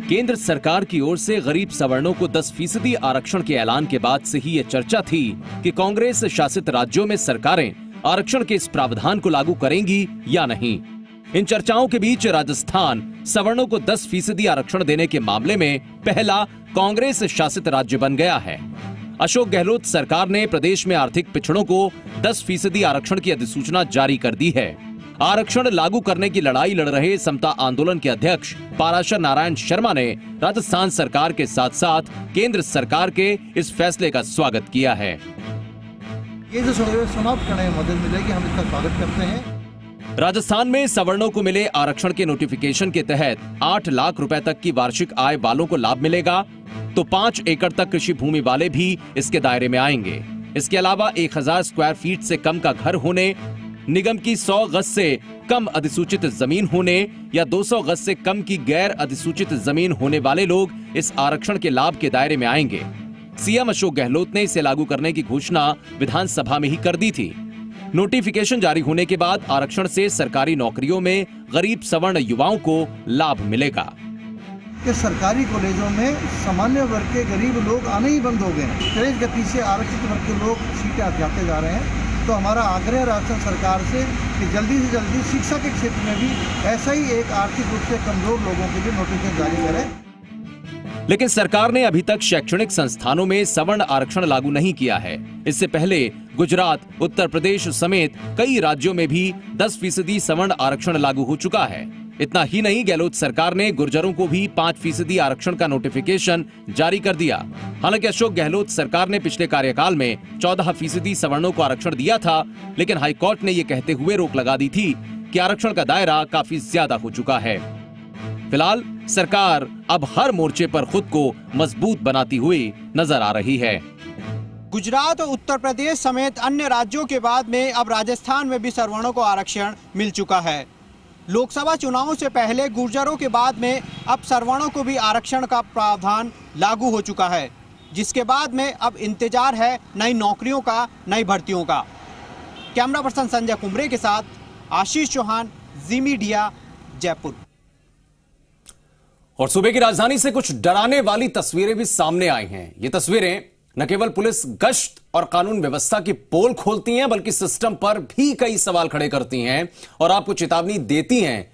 केंद्र सरकार की ओर से गरीब सवर्णों को 10% आरक्षण के ऐलान के बाद से ही ये चर्चा थी कि कांग्रेस शासित राज्यों में सरकारें आरक्षण के इस प्रावधान को लागू करेंगी या नहीं। इन चर्चाओं के बीच राजस्थान सवर्णों को 10% आरक्षण देने के मामले में पहला कांग्रेस शासित राज्य बन गया है। अशोक गहलोत सरकार ने प्रदेश में आर्थिक पिछड़ों को 10% आरक्षण की अधिसूचना जारी कर दी है। आरक्षण लागू करने की लड़ाई लड़ रहे समता आंदोलन के अध्यक्ष पाराशर नारायण शर्मा ने राजस्थान सरकार के साथ साथ केंद्र सरकार के इस फैसले का स्वागत किया है। ये जो समाप्त करने में मदद मिलेगी, हम इसका स्वागत करते हैं। राजस्थान में सवर्णों को मिले आरक्षण के नोटिफिकेशन के तहत 8 लाख रुपए तक की वार्षिक आय वालों को लाभ मिलेगा, तो 5 एकड़ तक कृषि भूमि वाले भी इसके दायरे में आएंगे। इसके अलावा 1000 स्क्वायर फीट से कम का घर होने, निगम की 100 गज से कम अधिसूचित जमीन होने या 200 गज से कम की गैर अधिसूचित जमीन होने वाले लोग इस आरक्षण के लाभ के दायरे में आएंगे। सीएम अशोक गहलोत ने इसे लागू करने की घोषणा विधानसभा में ही कर दी थी। नोटिफिकेशन जारी होने के बाद आरक्षण से सरकारी नौकरियों में गरीब सवर्ण युवाओं को लाभ मिलेगा। कि सरकारी कॉलेजों में सामान्य वर्ग के गरीब लोग आने ही बंद हो गए हैं। तेज गति से आरक्षित वर्ग के लोग सीटें हथियाते जा रहे हैं। तो हमारा आग्रह राजस्थान सरकार से कि जल्दी से जल्दी शिक्षा के क्षेत्र में भी ऐसा ही एक आर्थिक रूप से कमजोर लोगों के लिए नोटिफिकेशन जारी करें। लेकिन सरकार ने अभी तक शैक्षणिक संस्थानों में सवर्ण आरक्षण लागू नहीं किया है। इससे पहले गुजरात, उत्तर प्रदेश समेत कई राज्यों में भी 10% सवर्ण आरक्षण लागू हो चुका है। इतना ही नहीं, गहलोत सरकार ने गुर्जरों को भी 5% आरक्षण का नोटिफिकेशन जारी कर दिया। हालांकि अशोक गहलोत सरकार ने पिछले कार्यकाल में 14% सवर्णों को आरक्षण दिया था, लेकिन हाईकोर्ट ने यह कहते हुए रोक लगा दी थी कि आरक्षण का दायरा काफी ज्यादा हो चुका है। फिलहाल सरकार अब हर मोर्चे पर खुद को मजबूत बनाती हुई नजर आ रही है। गुजरात और उत्तर प्रदेश समेत अन्य राज्यों के बाद में अब राजस्थान में भी सवर्णों को आरक्षण मिल चुका है। लोकसभा चुनावों से पहले गुर्जरों के बाद में अब सवर्णों को भी आरक्षण का प्रावधान लागू हो चुका है, जिसके बाद में अब इंतजार है नई नौकरियों का, नई भर्तियों का। कैमरा पर्सन संजय कुमरे के साथ आशीष चौहान, जी मीडिया, जयपुर। और सुबह की राजधानी से कुछ डराने वाली तस्वीरें भी सामने आई हैं। ये तस्वीरें न केवल पुलिस गश्त और कानून व्यवस्था की पोल खोलती हैं, बल्कि सिस्टम पर भी कई सवाल खड़े करती हैं और आपको चेतावनी देती हैं